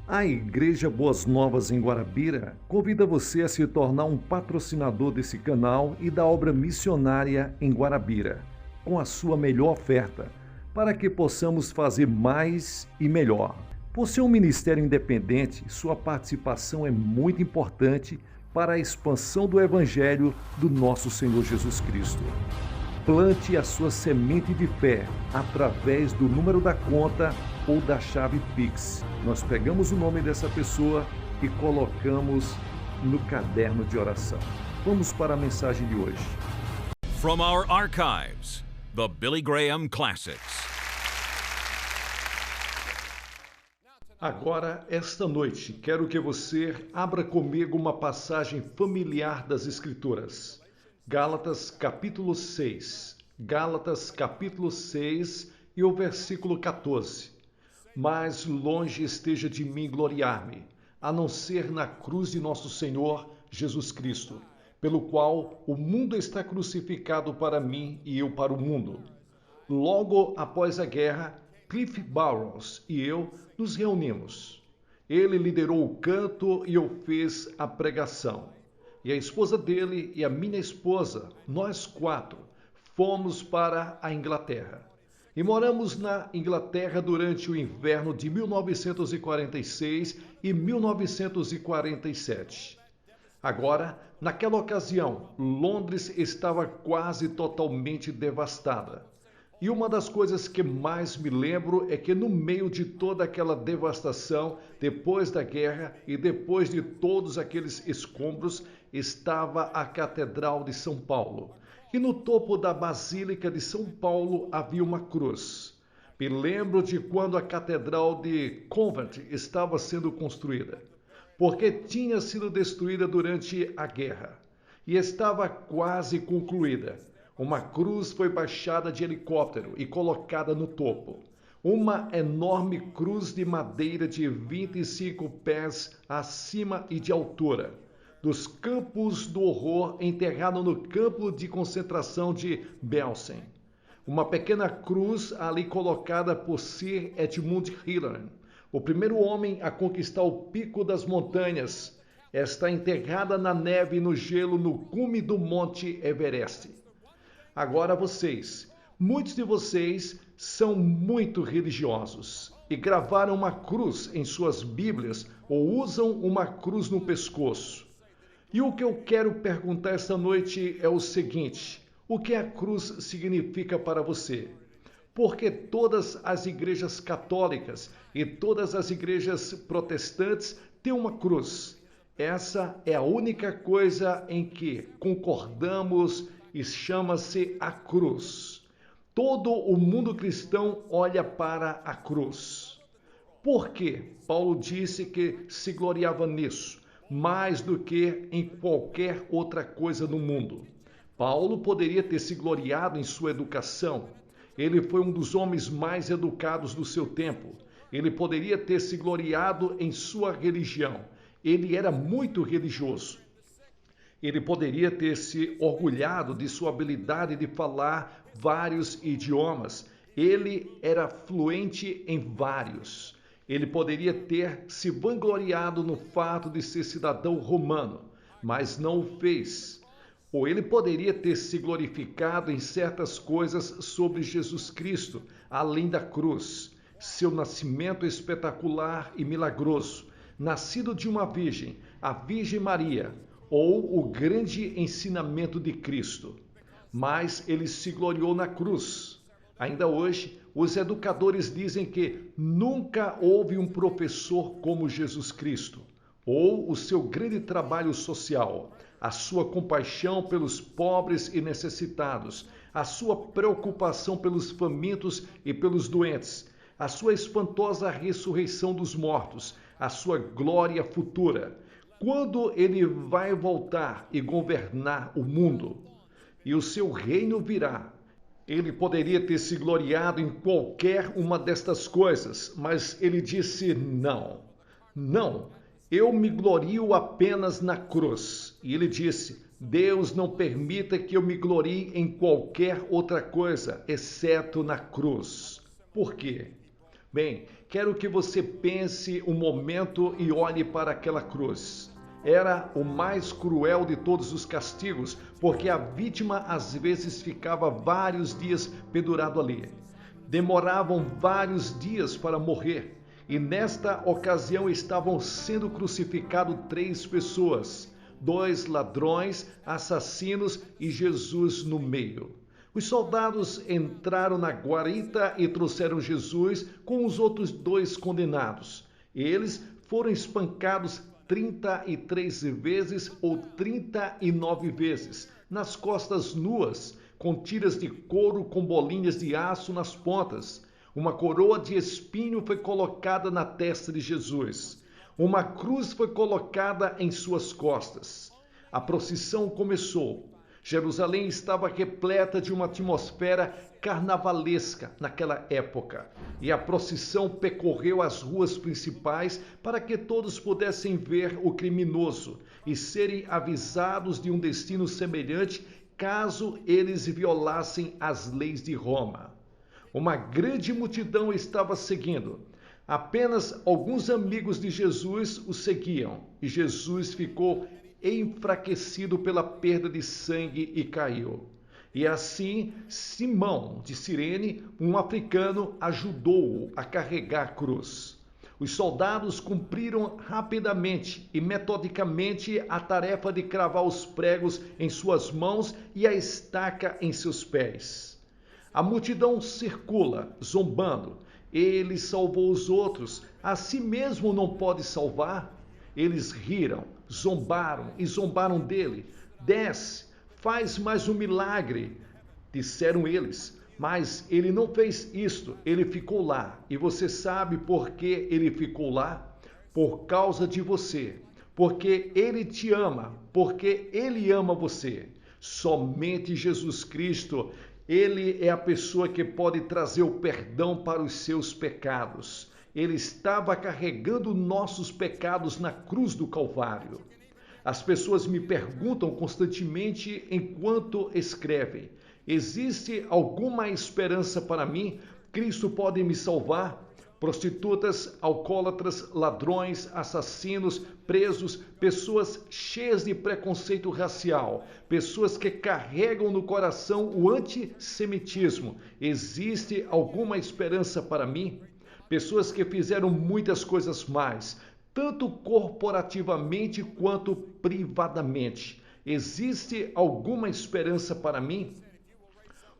A Igreja Boas Novas em Guarabira convida você a se tornar um patrocinador desse canal e da obra missionária em Guarabira, com a sua melhor oferta, para que possamos fazer mais e melhor. Por ser um ministério independente, sua participação é muito importante para a expansão do Evangelho do nosso Senhor Jesus Cristo. Plante a sua semente de fé através do número da conta ou da chave Pix. Nós pegamos o nome dessa pessoa e colocamos no caderno de oração. Vamos para a mensagem de hoje. From our archives, the Billy Graham Classics. Agora, esta noite, quero que você abra comigo uma passagem familiar das Escrituras. Gálatas capítulo 6. Gálatas capítulo 6 e o versículo 14. Mas longe esteja de mim gloriar-me, a não ser na cruz de nosso Senhor Jesus Cristo, pelo qual o mundo está crucificado para mim e eu para o mundo. Logo após a guerra, Cliff Barrows e eu nos reunimos. Ele liderou o canto e eu fiz a pregação. E a esposa dele e a minha esposa, nós quatro, fomos para a Inglaterra. E moramos na Inglaterra durante o inverno de 1946 e 1947. Agora, naquela ocasião, Londres estava quase totalmente devastada. E uma das coisas que mais me lembro é que no meio de toda aquela devastação, depois da guerra e depois de todos aqueles escombros, estava a Catedral de São Paulo. E no topo da Basílica de São Paulo havia uma cruz. Me lembro de quando a Catedral de Covent estava sendo construída, porque tinha sido destruída durante a guerra e estava quase concluída. Uma cruz foi baixada de helicóptero e colocada no topo. Uma enorme cruz de madeira de 25 pés acima e de altura. Dos campos do horror enterrado no campo de concentração de Belsen. Uma pequena cruz ali colocada por Sir Edmund Hillary, o primeiro homem a conquistar o pico das montanhas. Está enterrada na neve e no gelo no cume do Monte Everest. Agora muitos de vocês são muito religiosos e gravaram uma cruz em suas Bíblias ou usam uma cruz no pescoço. E o que eu quero perguntar esta noite é o seguinte: o que a cruz significa para você? Porque todas as igrejas católicas e todas as igrejas protestantes têm uma cruz. Essa é a única coisa em que concordamos e chama-se a cruz. Todo o mundo cristão olha para a cruz. Por quê? Paulo disse que se gloriava nisso, mais do que em qualquer outra coisa no mundo. Paulo poderia ter se gloriado em sua educação. Ele foi um dos homens mais educados do seu tempo. Ele poderia ter se gloriado em sua religião. Ele era muito religioso. Ele poderia ter se orgulhado de sua habilidade de falar vários idiomas. Ele era fluente em vários. Ele poderia ter se vangloriado no fato de ser cidadão romano, mas não o fez. Ou ele poderia ter se glorificado em certas coisas sobre Jesus Cristo, além da cruz. Seu nascimento espetacular e milagroso, nascido de uma virgem, a Virgem Maria, ou o grande ensinamento de Cristo. Mas ele se gloriou na cruz. Ainda hoje, os educadores dizem que nunca houve um professor como Jesus Cristo, ou o seu grande trabalho social, a sua compaixão pelos pobres e necessitados, a sua preocupação pelos famintos e pelos doentes, a sua espantosa ressurreição dos mortos, a sua glória futura, quando ele vai voltar e governar o mundo, e o seu reino virá. Ele poderia ter se gloriado em qualquer uma destas coisas, mas ele disse não. Não, eu me glorio apenas na cruz. E ele disse, Deus não permita que eu me glorie em qualquer outra coisa, exceto na cruz. Por quê? Bem, Quero que você pense um momento e olhe para aquela cruz. Era o mais cruel de todos os castigos, porque a vítima às vezes ficava vários dias pendurado ali. Demoravam vários dias para morrer, e nesta ocasião estavam sendo crucificadas 3 pessoas, 2 ladrões, assassinos e Jesus no meio. Os soldados entraram na guarita e trouxeram Jesus com os outros 2 condenados. Eles foram espancados 33 vezes ou 39 vezes, nas costas nuas, com tiras de couro com bolinhas de aço nas pontas. Uma coroa de espinho foi colocada na testa de Jesus. Uma cruz foi colocada em suas costas. A procissão começou. Jerusalém estava repleta de uma atmosfera carnavalesca naquela época, e a procissão percorreu as ruas principais para que todos pudessem ver o criminoso e serem avisados de um destino semelhante caso eles violassem as leis de Roma. Uma grande multidão estava seguindo. Apenas alguns amigos de Jesus o seguiam, e Jesus ficou enfraquecido pela perda de sangue e caiu. E assim, Simão de Cirene, um africano, ajudou-o a carregar a cruz. Os soldados cumpriram rapidamente e metodicamente a tarefa de cravar os pregos em suas mãos e a estaca em seus pés. A multidão circula, zombando. Ele salvou os outros, a si mesmo não pode salvar? Eles riram, zombaram e zombaram dele. Desce, faz mais um milagre, disseram eles. Mas ele não fez isto, ele ficou lá. E você sabe por que ele ficou lá? Por causa de você. Porque ele te ama, porque ele ama você. Somente Jesus Cristo, ele é a pessoa que pode trazer o perdão para os seus pecados. Ele estava carregando nossos pecados na cruz do Calvário. As pessoas me perguntam constantemente enquanto escrevem: existe alguma esperança para mim? Cristo pode me salvar? Prostitutas, alcoólatras, ladrões, assassinos, presos, pessoas cheias de preconceito racial, pessoas que carregam no coração o antissemitismo. Existe alguma esperança para mim? Pessoas que fizeram muitas coisas mais, tanto corporativamente quanto privadamente. Existe alguma esperança para mim?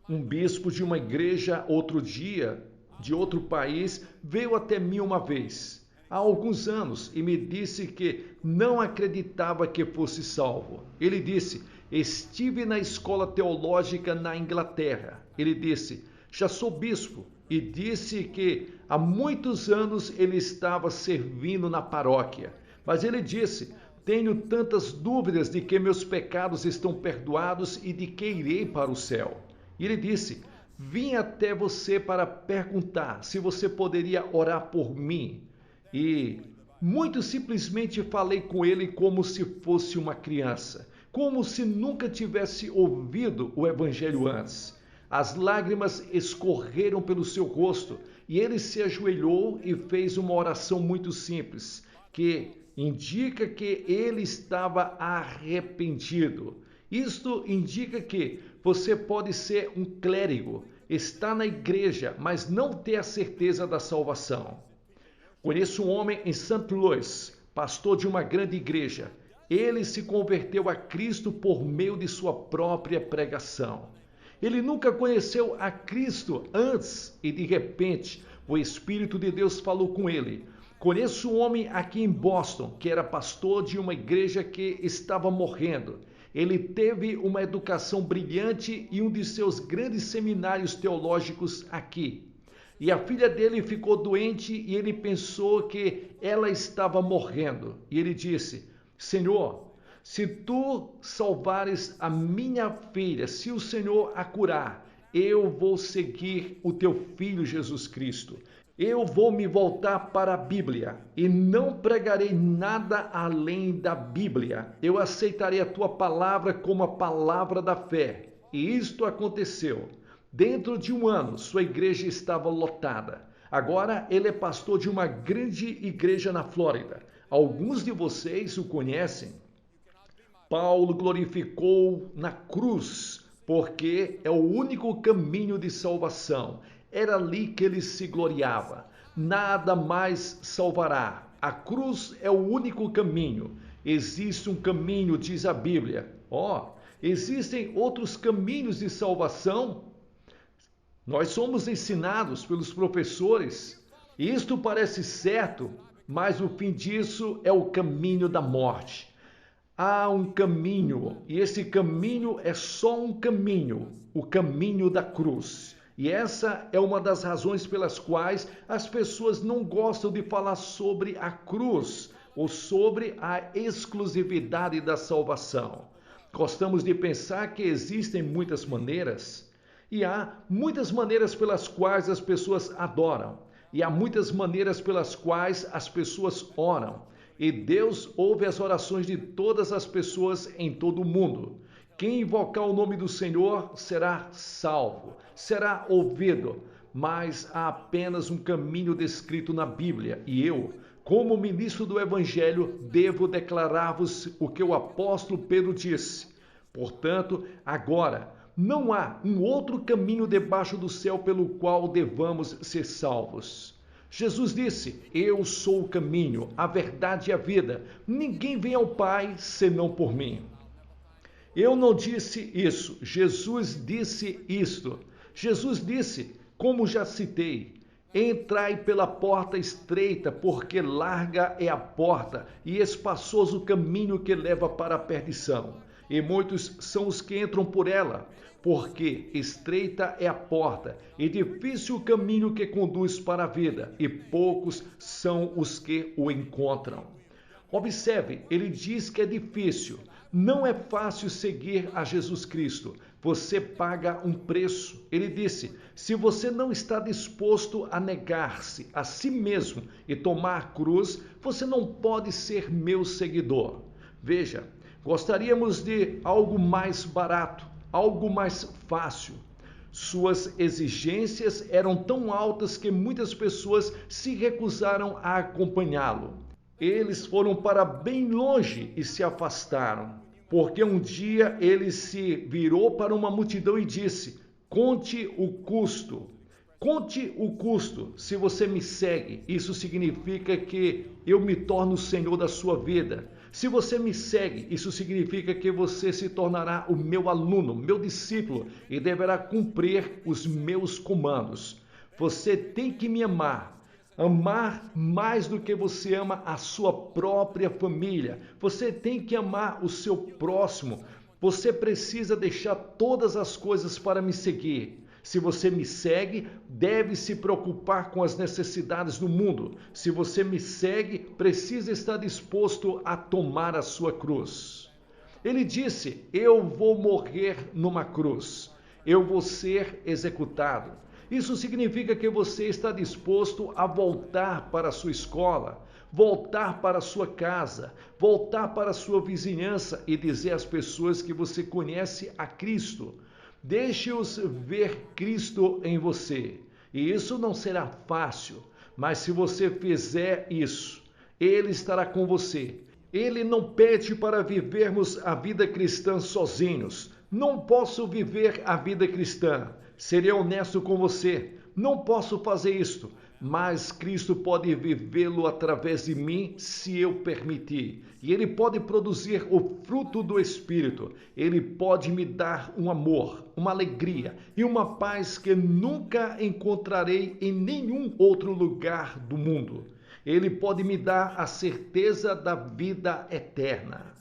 Um bispo de uma igreja outro dia, de outro país, veio até mim uma vez, há alguns anos, e me disse que não acreditava que fosse salvo. Ele disse: estive na escola teológica na Inglaterra. Ele disse: já sou bispo. E disse que há muitos anos ele estava servindo na paróquia. Mas ele disse: tenho tantas dúvidas de que meus pecados estão perdoados e de que irei para o céu. E ele disse: vim até você para perguntar se você poderia orar por mim. E muito simplesmente falei com ele como se fosse uma criança, como se nunca tivesse ouvido o evangelho antes. As lágrimas escorreram pelo seu rosto e ele se ajoelhou e fez uma oração muito simples, que indica que ele estava arrependido. Isto indica que você pode ser um clérigo, estar na igreja, mas não ter a certeza da salvação. Conheço um homem em St. Louis, pastor de uma grande igreja. Ele se converteu a Cristo por meio de sua própria pregação. Ele nunca conheceu a Cristo antes e, de repente, o Espírito de Deus falou com ele. Conheço um homem aqui em Boston que era pastor de uma igreja que estava morrendo. Ele teve uma educação brilhante e um de seus grandes seminários teológicos aqui. E a filha dele ficou doente e ele pensou que ela estava morrendo. E ele disse: Senhor, se tu salvares a minha filha, se o Senhor a curar, eu vou seguir o teu filho Jesus Cristo. Eu vou me voltar para a Bíblia e não pregarei nada além da Bíblia. Eu aceitarei a tua palavra como a palavra da fé. E isto aconteceu. Dentro de um ano, sua igreja estava lotada. Agora ele é pastor de uma grande igreja na Flórida. Alguns de vocês o conhecem. Paulo glorificou na cruz, porque é o único caminho de salvação. Era ali que ele se gloriava. Nada mais salvará. A cruz é o único caminho. Existe um caminho, diz a Bíblia. Existem outros caminhos de salvação? Nós somos ensinados pelos professores. Isto parece certo, mas o fim disso é o caminho da morte. Há um caminho, e esse caminho é só um caminho, o caminho da cruz. E essa é uma das razões pelas quais as pessoas não gostam de falar sobre a cruz ou sobre a exclusividade da salvação. Gostamos de pensar que existem muitas maneiras, e há muitas maneiras pelas quais as pessoas adoram, e há muitas maneiras pelas quais as pessoas oram. E Deus ouve as orações de todas as pessoas em todo o mundo. Quem invocar o nome do Senhor será salvo, será ouvido. Mas há apenas um caminho descrito na Bíblia. E eu, como ministro do Evangelho, devo declarar-vos o que o apóstolo Pedro disse. Portanto, agora, não há um outro caminho debaixo do céu pelo qual devamos ser salvos. Jesus disse, eu sou o caminho, a verdade e a vida. Ninguém vem ao Pai senão por mim. Eu não disse isso, Jesus disse isto. Jesus disse, como já citei, entrai pela porta estreita, porque larga é a porta e espaçoso o caminho que leva para a perdição. E muitos são os que entram por ela, porque estreita é a porta e difícil o caminho que conduz para a vida, e poucos são os que o encontram. Observe, ele diz que é difícil. Não é fácil seguir a Jesus Cristo. Você paga um preço. Ele disse, se você não está disposto a negar-se a si mesmo e tomar a cruz, você não pode ser meu seguidor. Veja, gostaríamos de algo mais barato, algo mais fácil. Suas exigências eram tão altas que muitas pessoas se recusaram a acompanhá-lo. Eles foram para bem longe e se afastaram, porque um dia ele se virou para uma multidão e disse, conte o custo. Conte o custo. Se você me segue, isso significa que eu me torno o Senhor da sua vida. Se você me segue, isso significa que você se tornará o meu aluno, meu discípulo, e deverá cumprir os meus comandos. Você tem que me amar. Amar mais do que você ama a sua própria família. Você tem que amar o seu próximo. Você precisa deixar todas as coisas para me seguir. Se você me segue, deve se preocupar com as necessidades do mundo. Se você me segue, precisa estar disposto a tomar a sua cruz. Ele disse, eu vou morrer numa cruz. Eu vou ser executado. Isso significa que você está disposto a voltar para a sua escola, voltar para a sua casa, voltar para a sua vizinhança e dizer às pessoas que você conhece a Cristo. Deixe-os ver Cristo em você. E isso não será fácil, mas se você fizer isso, Ele estará com você. Ele não pede para vivermos a vida cristã sozinhos. Não posso viver a vida cristã. Serei honesto com você. Não posso fazer isto. Mas Cristo pode vivê-lo através de mim, se eu permitir. E Ele pode produzir o fruto do Espírito. Ele pode me dar um amor, uma alegria e uma paz que nunca encontrarei em nenhum outro lugar do mundo. Ele pode me dar a certeza da vida eterna.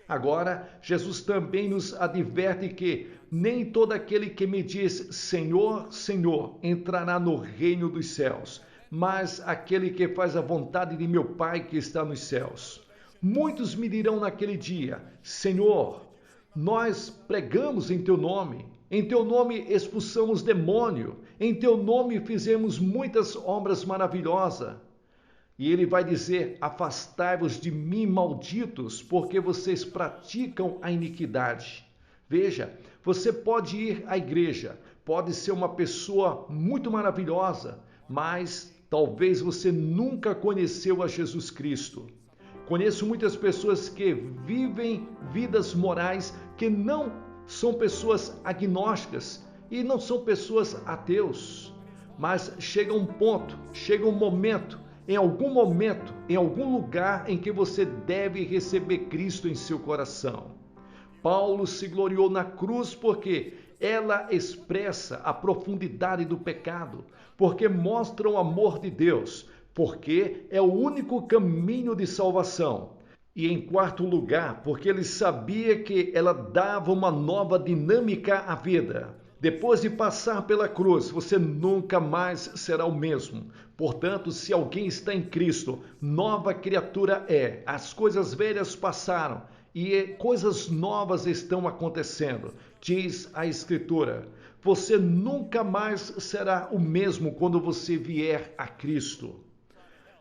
Agora, Jesus também nos adverte que nem todo aquele que me diz Senhor, Senhor, entrará no reino dos céus, mas aquele que faz a vontade de meu Pai que está nos céus. Muitos me dirão naquele dia, Senhor, nós pregamos em teu nome expulsamos demônio, em teu nome fizemos muitas obras maravilhosas. E ele vai dizer, afastai-vos de mim, malditos, porque vocês praticam a iniquidade. Veja, você pode ir à igreja, pode ser uma pessoa muito maravilhosa, mas talvez você nunca conheceu a Jesus Cristo. Conheço muitas pessoas que vivem vidas morais que não são pessoas agnósticas e não são pessoas ateus. Mas chega um ponto, chega um momento, em algum lugar em que você deve receber Cristo em seu coração. Paulo se gloriou na cruz porque ela expressa a profundidade do pecado, porque mostra o amor de Deus, porque é o único caminho de salvação. E em quarto lugar, porque ele sabia que ela dava uma nova dinâmica à vida. Depois de passar pela cruz, você nunca mais será o mesmo. Portanto, se alguém está em Cristo, nova criatura é. As coisas velhas passaram e coisas novas estão acontecendo, diz a Escritura. Você nunca mais será o mesmo quando você vier a Cristo.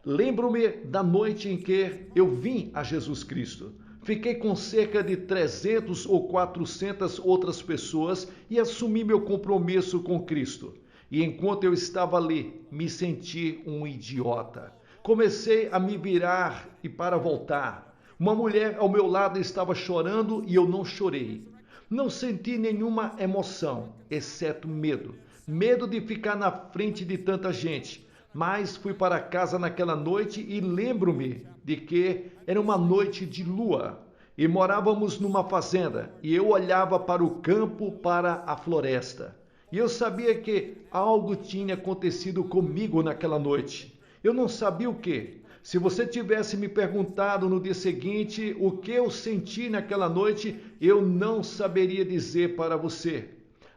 Lembro-me da noite em que eu vim a Jesus Cristo. Fiquei com cerca de 300 ou 400 outras pessoas e assumi meu compromisso com Cristo. E enquanto eu estava ali, me senti um idiota. Comecei a me virar e para voltar. Uma mulher ao meu lado estava chorando e eu não chorei. Não senti nenhuma emoção, exceto medo. Medo de ficar na frente de tanta gente. Mas fui para casa naquela noite e lembro-me de que era uma noite de lua e morávamos numa fazenda e eu olhava para o campo, para a floresta. E eu sabia que algo tinha acontecido comigo naquela noite. Eu não sabia o que. Se você tivesse me perguntado no dia seguinte o que eu senti naquela noite, eu não saberia dizer para você.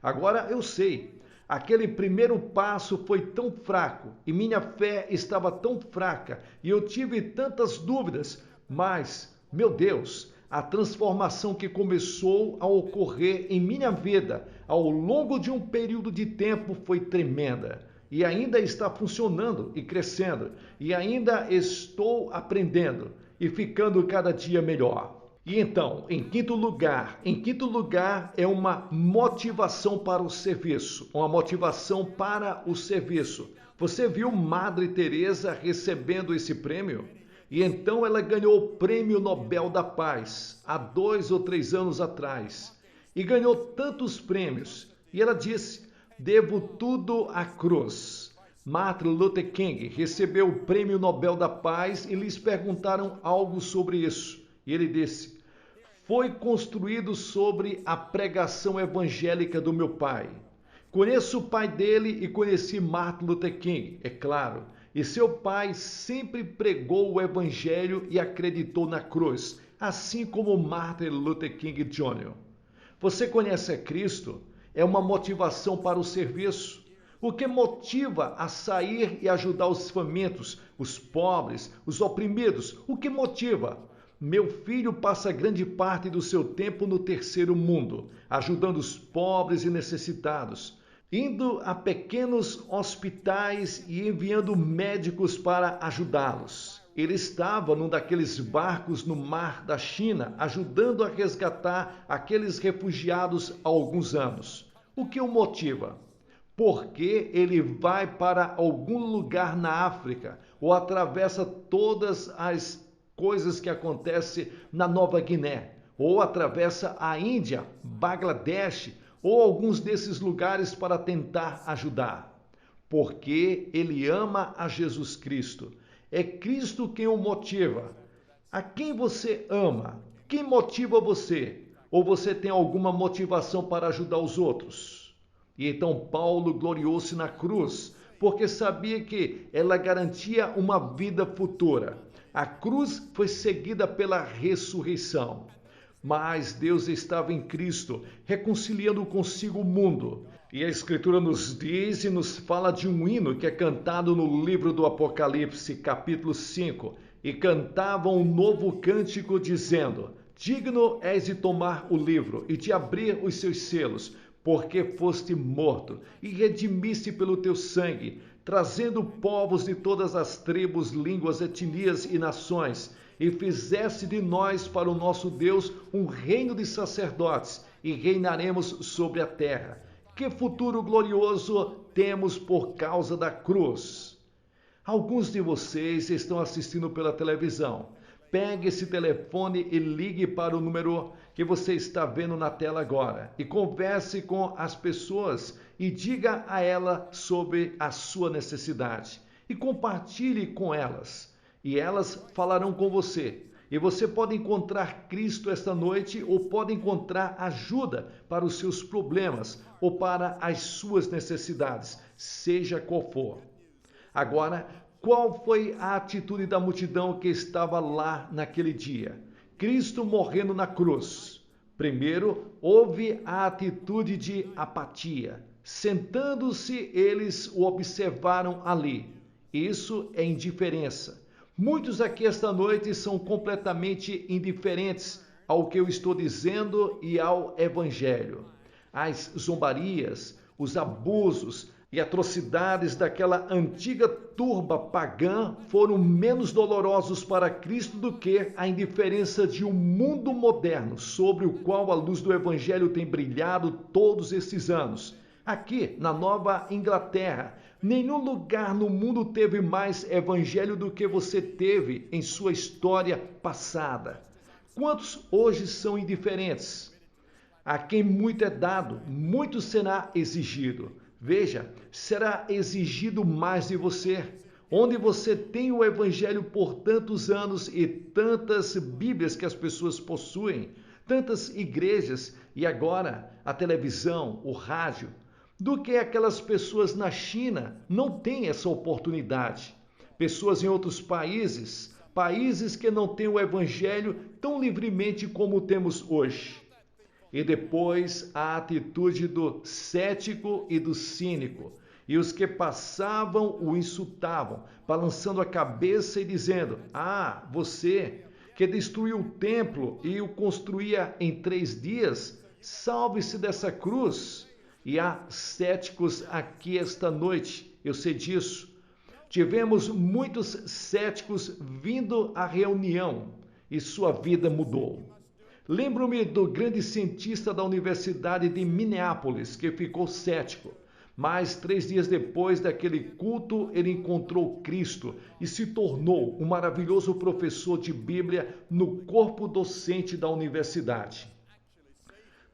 Agora eu sei. Aquele primeiro passo foi tão fraco e minha fé estava tão fraca e eu tive tantas dúvidas, mas, meu Deus, a transformação que começou a ocorrer em minha vida ao longo de um período de tempo foi tremenda e ainda está funcionando e crescendo e ainda estou aprendendo e ficando cada dia melhor. E então, em quinto lugar é uma motivação para o serviço, uma motivação para o serviço. Você viu Madre Teresa recebendo esse prêmio? E então ela ganhou o Prêmio Nobel da Paz, há 2 ou 3 anos atrás. E ganhou tantos prêmios. E ela disse, devo tudo à cruz. Martin Luther King recebeu o Prêmio Nobel da Paz e lhes perguntaram algo sobre isso. E ele disse, foi construído sobre a pregação evangélica do meu pai. Conheço o pai dele e conheci Martin Luther King, é claro. E seu pai sempre pregou o evangelho e acreditou na cruz, assim como Martin Luther King Jr. Você conhece a Cristo? É uma motivação para o serviço. O que motiva a sair e ajudar os famintos, os pobres, os oprimidos? O que motiva? Meu filho passa grande parte do seu tempo no terceiro mundo, ajudando os pobres e necessitados, indo a pequenos hospitais e enviando médicos para ajudá-los. Ele estava num daqueles barcos no mar da China, ajudando a resgatar aqueles refugiados há alguns anos. O que o motiva? Porque ele vai para algum lugar na África ou atravessa todas as coisas que acontecem na Nova Guiné, ou atravessa a Índia, Bangladesh, ou alguns desses lugares para tentar ajudar. Porque ele ama a Jesus Cristo. É Cristo quem o motiva. A quem você ama? Quem motiva você? Ou você tem alguma motivação para ajudar os outros? E então Paulo gloriou-se na cruz, porque sabia que ela garantia uma vida futura. A cruz foi seguida pela ressurreição. Mas Deus estava em Cristo, reconciliando consigo o mundo. E a Escritura nos diz e nos fala de um hino que é cantado no livro do Apocalipse, capítulo 5. E cantavam um novo cântico dizendo, digno és de tomar o livro e de abrir os seus selos, porque foste morto e redimiste pelo teu sangue, trazendo povos de todas as tribos, línguas, etnias e nações, e fizeste de nós para o nosso Deus um reino de sacerdotes, e reinaremos sobre a terra. Que futuro glorioso temos por causa da cruz. Alguns de vocês estão assistindo pela televisão. Pegue esse telefone e ligue para o número que você está vendo na tela agora e converse com as pessoas e diga a elas sobre a sua necessidade e compartilhe com elas e elas falarão com você. E você pode encontrar Cristo esta noite ou pode encontrar ajuda para os seus problemas ou para as suas necessidades, seja qual for. Agora, qual foi a atitude da multidão que estava lá naquele dia? Cristo morrendo na cruz. Primeiro, houve a atitude de apatia. Sentando-se, eles o observaram ali. Isso é indiferença. Muitos aqui esta noite são completamente indiferentes ao que eu estou dizendo e ao Evangelho. As zombarias, os abusos e atrocidades daquela antiga turba pagã foram menos dolorosos para Cristo do que a indiferença de um mundo moderno sobre o qual a luz do Evangelho tem brilhado todos esses anos. Aqui, na Nova Inglaterra, nenhum lugar no mundo teve mais Evangelho do que você teve em sua história passada. Quantos hoje são indiferentes? A quem muito é dado, muito será exigido. Veja, será exigido mais de você. Onde você tem o Evangelho por tantos anos e tantas Bíblias que as pessoas possuem, tantas igrejas e agora a televisão, o rádio, do que aquelas pessoas na China não têm essa oportunidade. Pessoas em outros países, países que não têm o Evangelho tão livremente como temos hoje. E depois a atitude do cético e do cínico. E os que passavam o insultavam, balançando a cabeça e dizendo: "Ah, você que destruiu o templo e o construía em 3 dias, salve-se dessa cruz." E há céticos aqui esta noite, eu sei disso. Tivemos muitos céticos vindo à reunião e sua vida mudou. Lembro-me do grande cientista da Universidade de Minneapolis, que ficou cético. Mas 3 dias depois daquele culto, ele encontrou Cristo e se tornou um maravilhoso professor de Bíblia no corpo docente da universidade.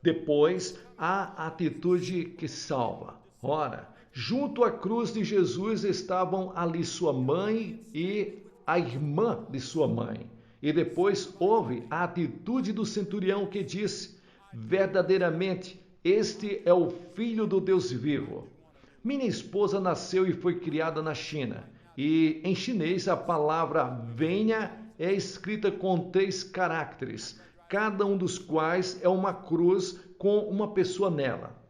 Depois, há a atitude que salva. Ora, junto à cruz de Jesus estavam ali sua mãe e a irmã de sua mãe. E depois houve a atitude do centurião que disse: "Verdadeiramente, este é o Filho do Deus vivo." Minha esposa nasceu e foi criada na China. E em chinês a palavra venha é escrita com 3 caracteres, cada um dos quais é uma cruz com uma pessoa nela.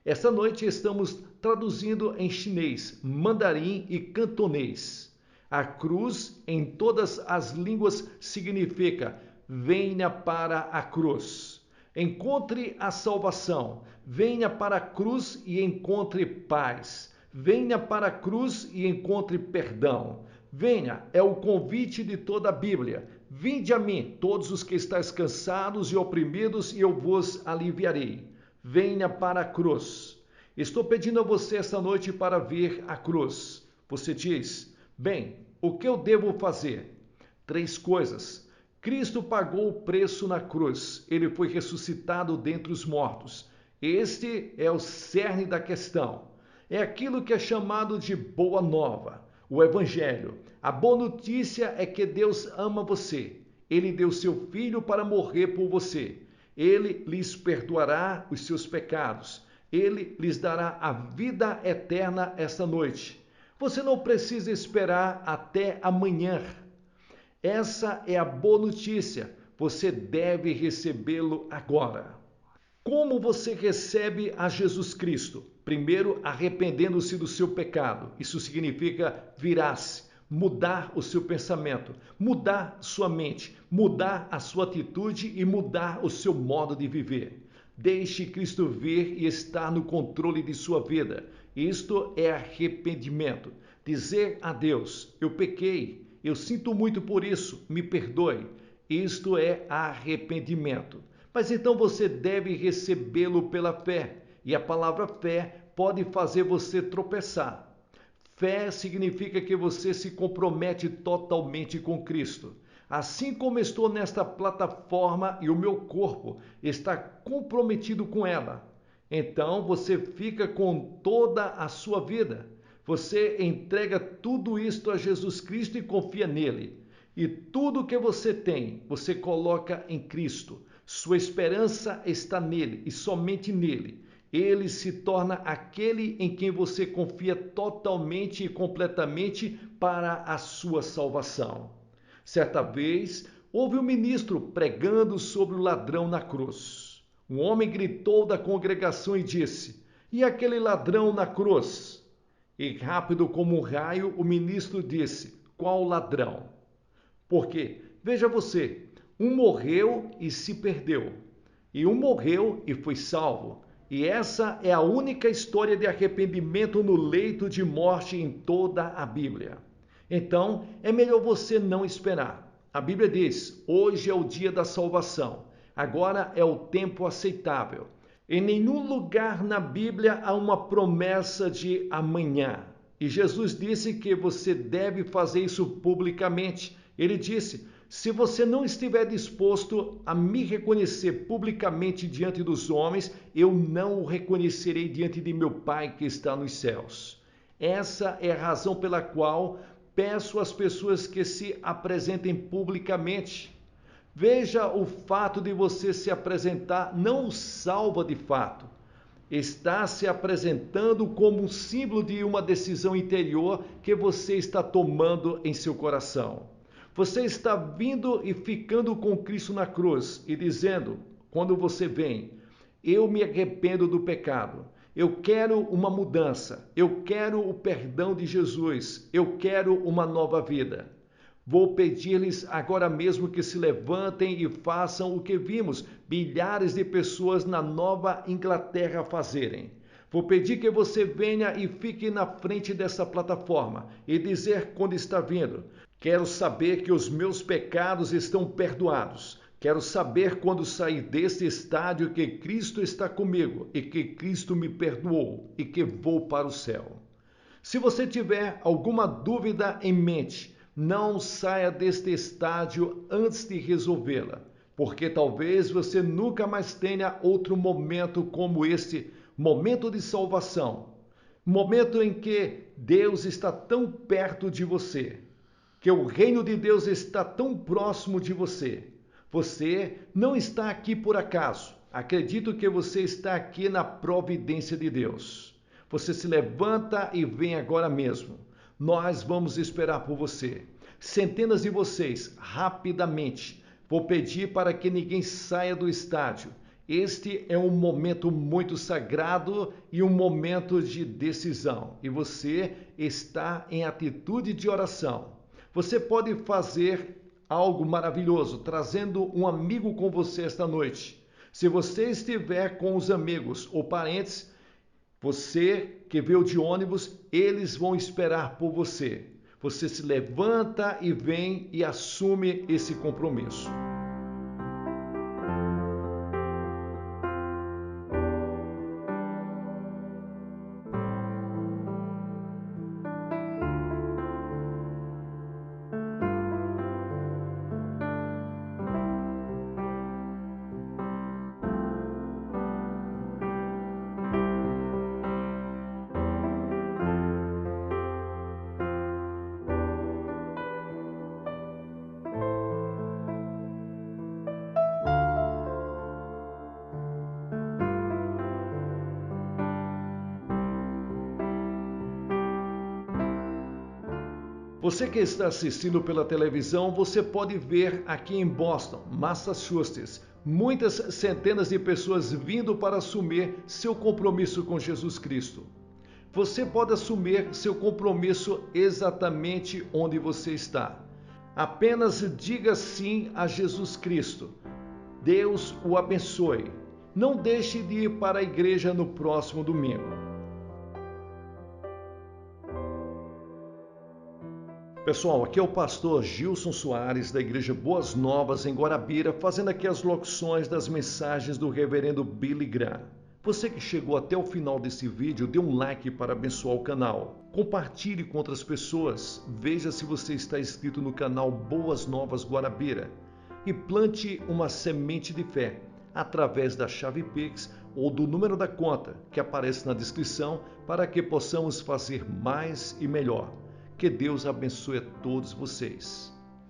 Esta noite estamos traduzindo em chinês, mandarim e cantonês. A cruz, em todas as línguas, significa venha para a cruz. Encontre a salvação. Venha para a cruz e encontre paz. Venha para a cruz e encontre perdão. Venha é o convite de toda a Bíblia. Vinde a mim, todos os que estáis cansados e oprimidos, e eu vos aliviarei. Venha para a cruz. Estou pedindo a você esta noite para vir à cruz. Você diz: "Bem, o que eu devo fazer?" 3 coisas. Cristo pagou o preço na cruz. Ele foi ressuscitado dentre os mortos. Este é o cerne da questão. É aquilo que é chamado de boa nova, o Evangelho. A boa notícia é que Deus ama você. Ele deu seu Filho para morrer por você. Ele lhes perdoará os seus pecados. Ele lhes dará a vida eterna esta noite. Você não precisa esperar até amanhã. Essa é a boa notícia. Você deve recebê-lo agora. Como você recebe a Jesus Cristo? Primeiro, arrependendo-se do seu pecado. Isso significa virar-se, mudar o seu pensamento, mudar sua mente, mudar a sua atitude e mudar o seu modo de viver. Deixe Cristo vir e estar no controle de sua vida. Isto é arrependimento. Dizer a Deus: "Eu pequei, eu sinto muito por isso, me perdoe." Isto é arrependimento. Mas então você deve recebê-lo pela fé. E a palavra fé pode fazer você tropeçar. Fé significa que você se compromete totalmente com Cristo. Assim como estou nesta plataforma e o meu corpo está comprometido com ela, então você fica com toda a sua vida. Você entrega tudo isto a Jesus Cristo e confia nele. E tudo que você tem, você coloca em Cristo. Sua esperança está nele e somente nele. Ele se torna aquele em quem você confia totalmente e completamente para a sua salvação. Certa vez, houve um ministro pregando sobre o ladrão na cruz. Um homem gritou da congregação e disse: "E aquele ladrão na cruz?" E rápido como um raio, o ministro disse: "Qual ladrão?" Porque, veja você, um morreu e se perdeu, e um morreu e foi salvo. E essa é a única história de arrependimento no leito de morte em toda a Bíblia. Então, é melhor você não esperar. A Bíblia diz: hoje é o dia da salvação. Agora é o tempo aceitável. Em nenhum lugar na Bíblia há uma promessa de amanhã. E Jesus disse que você deve fazer isso publicamente. Ele disse: se você não estiver disposto a me reconhecer publicamente diante dos homens, eu não o reconhecerei diante de meu Pai que está nos céus. Essa é a razão pela qual peço às pessoas que se apresentem publicamente. Veja, o fato de você se apresentar não o salva de fato. Está se apresentando como um símbolo de uma decisão interior que você está tomando em seu coração. Você está vindo e ficando com Cristo na cruz e dizendo, quando você vem: eu me arrependo do pecado, eu quero uma mudança, eu quero o perdão de Jesus, eu quero uma nova vida. Vou pedir-lhes agora mesmo que se levantem e façam o que vimos milhares de pessoas na Nova Inglaterra fazerem. Vou pedir que você venha e fique na frente dessa plataforma e dizer quando está vindo: quero saber que os meus pecados estão perdoados. Quero saber quando sair deste estádio que Cristo está comigo e que Cristo me perdoou e que vou para o céu. Se você tiver alguma dúvida em mente, não saia deste estádio antes de resolvê-la, porque talvez você nunca mais tenha outro momento como este momento de salvação, momento em que Deus está tão perto de você, que o reino de Deus está tão próximo de você. Você não está aqui por acaso. Acredito que você está aqui na providência de Deus. Você se levanta e vem agora mesmo. Nós vamos esperar por você. Centenas de vocês, rapidamente. Vou pedir para que ninguém saia do estádio. Este é um momento muito sagrado e um momento de decisão. E você está em atitude de oração. Você pode fazer algo maravilhoso, trazendo um amigo com você esta noite. Se você estiver com os amigos ou parentes, você que veio de ônibus, eles vão esperar por você. Você se levanta e vem e assume esse compromisso. Você que está assistindo pela televisão, você pode ver aqui em Boston, Massachusetts, muitas centenas de pessoas vindo para assumir seu compromisso com Jesus Cristo. Você pode assumir seu compromisso exatamente onde você está. Apenas diga sim a Jesus Cristo. Deus o abençoe. Não deixe de ir para a igreja no próximo domingo. Pessoal, aqui é o pastor Gilson Soares, da Igreja Boas Novas, em Guarabira, fazendo aqui as locuções das mensagens do reverendo Billy Graham. Você que chegou até o final desse vídeo, dê um like para abençoar o canal. Compartilhe com outras pessoas. Veja se você está inscrito no canal Boas Novas Guarabira. E plante uma semente de fé através da chave Pix ou do número da conta que aparece na descrição para que possamos fazer mais e melhor. Que Deus abençoe a todos vocês.